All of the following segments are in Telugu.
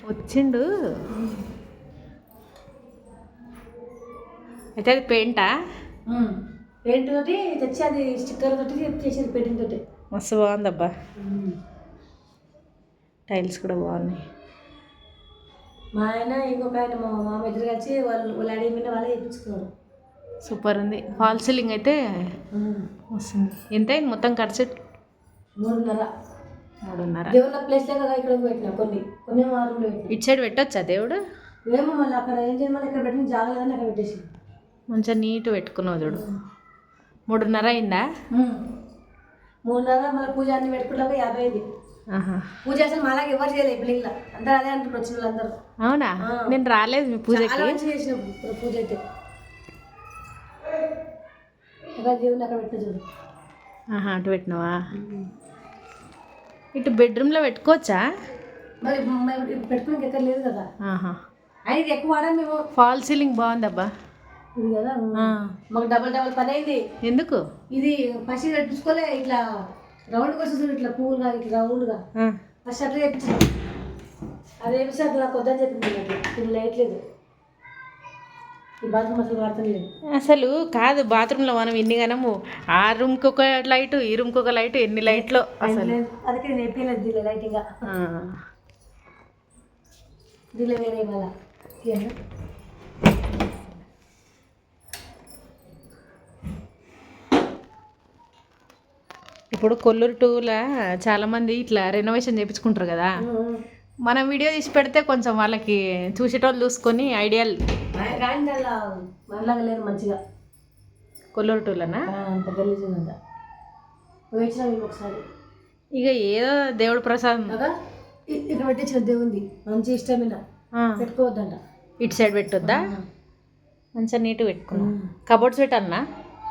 వచ్చిండు. అయితే అది పెయింటా? పెయింట్ తోటి తెచ్చి అది స్టిక్కర్ తోటి చేసేది పెయింటింగ్ తోటి. మస్తు బాగుందబ్బా. టైల్స్ కూడా బాగున్నాయి. మా ఆయన ఇంకొక ఆయన మా మామ ఇద్దరు కలిసి వాళ్ళ అడిగి మీద వాళ్ళే చేయించుకున్నారు. సూపర్ ఉంది. ఫాల్ సీలింగ్ అయితే వస్తుంది. ఎంత అయింది మొత్తం ఖర్చు? 3.5. దేవుళ్ళ ప్లేస్ లేక ఇక్కడ పెట్టినా కొన్ని వారంలో ఇటు సైడ్ పెట్టొచ్చా దేవుడు? ఏమో మళ్ళీ అక్కడ ఏం చేయమని ఇక్కడ పెట్టిన జాగ్రత్తగా అక్కడ పెట్టేసి మంచిగా నీట్ పెట్టుకున్నావు చూడు. 3.5 అయిందా? 3.5. మళ్ళీ పూజ అన్ని పెట్టుకుంటాక 50 అయింది. పూజ అసలు మాలాగా ఎవరు చేయలేదు పిల్లల అందరూ అదే అంటున్నారు వచ్చిన వాళ్ళందరూ. అవునా? నేను రాలేదు మీ పూజకి. చాలా మంచిగా చేసిన పూజ అయితే. దేవుని అక్కడ పెట్టిన చూడు. అటు పెట్టినావా? ఇటు బెడ్రూమ్లో పెట్టుకోవచ్చా? మరి పెట్టుకుని ఎక్కడ లేదు కదా. అది ఎక్కువ వాడాలి మేము. ఫాల్ సీలింగ్ బాగుందబ్బా ఇది కదా. మాకు డబల్ పని అయింది. ఎందుకు? ఇది ఫస్ట్ కట్టించుకోలే. ఇట్లా రౌండ్గా వస్తుంది, ఇట్లా పూలుగా ఇట్లా రౌండ్గా. ఫస్ట్ అట్లా చేయించాను. అది వేపిస్తే అది నాకు వద్దని చెప్పింది. ఇది లైట్ లేదు. ఈ బాత్రూమ్ అసలు వాడతలేదు. అసలు కాదు, బాత్రూంలో మనం ఎన్ని గనము ఆ రూమ్కి ఒక లైట్, ఈ రూమ్కి ఒక లైట్, ఎన్ని లైట్లు అసలు. అందుకే నేను వేయలేదు దీనిలో లైటింగ్గా. దీనిలో వేరే మళ్ళా ఇప్పుడు కొల్లూరు 2లో చాలామంది ఇట్లా రెనోవేషన్ చేయించుకుంటారు కదా. మనం వీడియో తీసి పెడితే కొంచెం వాళ్ళకి చూసేటోళ్ళు చూసుకొని ఐడియల్. కానీ అలా మనలాగా లేదు మంచిగా. కొల్లూరు 2లోనా? అంత గలీజుందా వేసిన ఒకసారి. ఇక ఏదో దేవుడు ప్రసాదం కదా. ఇక్కడ పెట్టించిన దేవుంది మంచి ఇష్టమైన పెట్టుకోవద్దంట. ఇటు సైడ్ పెట్టొద్దా? మంచిగా నీట్గా పెట్టుకున్నాం. కబోర్డ్స్ పెట్టన్నా?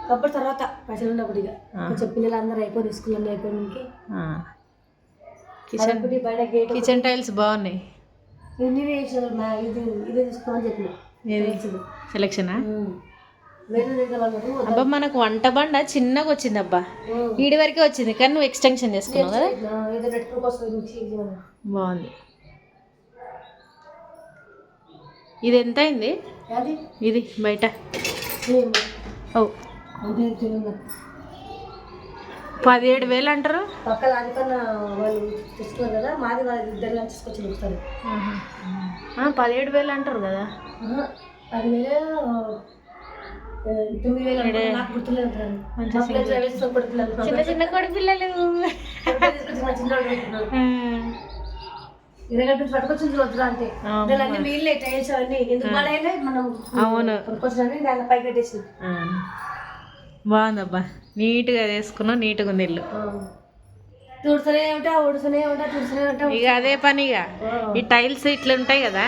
కబోర్డ్ తర్వాత పైసలు ఉన్నప్పుడు ఇక కొంచెం పిల్లలు అందరూ అయిపోయి స్కూల్ అన్నీ అయిపోయి కిచెన్ టైల్స్ బాగున్నాయి. నేనే ఇదే తీసుకోమని చెప్పిన. సెలక్షనా? అబ్బా మనకు వంట బండ చిన్నగా వచ్చింది అబ్బా. ఈడి వరకే వచ్చింది కానీ నువ్వు ఎక్స్టెన్షన్ చేసుకున్నావు కదా. బాగుంది. ఇది ఎంత అయింది? ఇది బయట 17,000 అంటారు. పక్కన అందుకన్నా వాళ్ళు తెచ్చుకోరు కదా. మాది వాళ్ళు ఇద్దరు తీసుకొచ్చి చెప్తారు. 17,000 అంటారు కదా. 10,000 9,000 నాకు గుర్తులేదు. చిన్న చిన్న కొడి పిల్లలు పట్టుకొచ్చి వద్దురా అంటే అన్ని నీళ్ళే టైల్స్ అవన్నీ ఎందుకు పడేయాలి మనం. అవును, దాని పై కట్టేసి. బాగుందబ్బా. నీట్గా వేసుకున్నావు. నీట్గా ఉంది ఇల్లు. తుడుస్తూనే ఉంటా, తుడుస్తూనే ఉంటా. ఇక అదే పనిగా ఈ టైల్స్ ఇట్లా ఉంటాయి కదా.